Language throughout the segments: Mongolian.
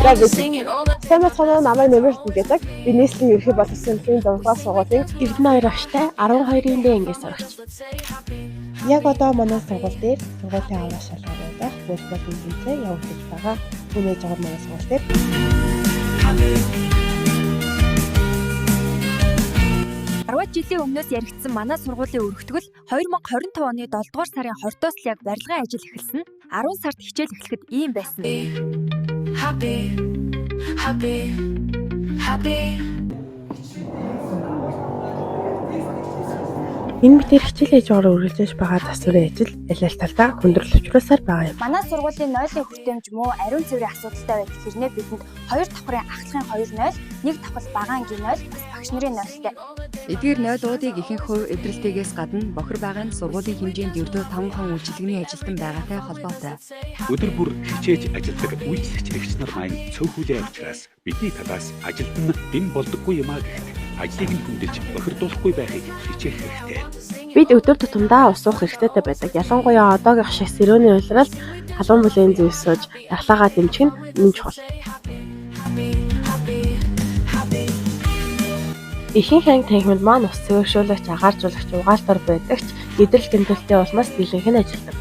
Тэмээ цоноо намайг нэмэрт гэдэг. Би нийслэлийн ерхий боловсролын 6 дугаар сургуулийн Эрдэнэ 2 багштай 12-ын дээнгээ сурагч. Яг одоо манай сургууль дээр сургуулийн аврах шалгуур байх бүртгэл тэмцээн явагдаж байгаа. Түүний жагар манай сургууль дээр 10 жилийн өмнөөс яригдсан манай сургуулийн өргөтгөл 2025 оны 7 дугаар сарын 20-оос л яг барилгын ажил эхэлсэн. 10 сард хичээл эхлэхэд ийм байсан. Энэ мэтэр хичээл ээжээр үргэлжлэж байгаа засварын ажил аль аль талдаа хүндрэл учруулсаар байгаа юм. Манай сургуулийн 0-ийн хүртээмж муу ариун цэврийн асуудалтай байдаг хэрнээ бидэнд 2 давхрын ахлахын 2 0, 1 давхар багаангийн 0, бас багш нарын 0-тэй. Эдгээр 0-уудыг ихэнх хувь эвдрэлтэйгээс гадна бохир байгаа нь сургуулийн хэмжээнд ердөө 5 хан үйлчилгээний ажилтан байгаатай холбоотой. Өдөр бүр хичээж ажилладаг үйлчлэгч нар маань цөөхүүлээ учраас бидний талаас ажилтан дэм болдоггүй юм а гэхдээ ажлыг нь хүндэлж бохирдуулахгүй байхыг хичээх хэрэгтэй. Бид өдөр тутамдаа ус уух хэрэгтэйтэй байдаг. Ялангуяа одоогийн шиг сэрүүний улирал халуун бүлээн зүйс сууж явлагаа дэмжих нь чухал. Ихэнх анги танхимд маань ус цэвэршүүлэгч, агааржуулагч, угаалтар байдагч эдрэл тэмдэлтэй улмаас дийлэнх нь ажилладаг.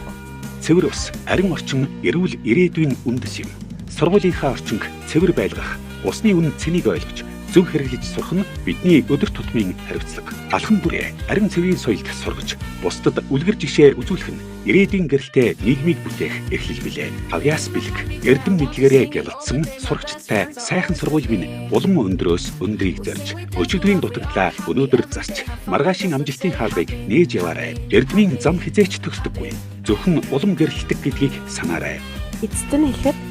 Цэвэр ус, арин орчин эрүүл ирээдүйн үндэс юм. Сургуулийнхаа орчинг цэвэр байлгах, усны үнэ цэнийг ойлгож зөв хэрэглэж сурах нь бидний өдөр тутмын хариуцлага. Алхан бүрээ арин цэврийн соёлд сургаж, бусдад үлгэр жишээ үзүүлэх нь ирээдүйн гэрэлтэй нийгмийг бүтээх эхлэл билээ. Авьяас бэлэг, эрдэм мэдлэгээрээ гялалцсан сурагчдтай сайхан сургууль минь улам өндрөөс өндрийг зорж, өчигдрийн дутагдлаа өнөөдөр зарч, маргаашийн амжилтын хаалгыг нээж яваарай. Эрдмийн зам хизээч төгсдөггүй. Зөвхөн улам гэрэлтдэг гэдгийг санаарай. Эцэст нь хэлэхэд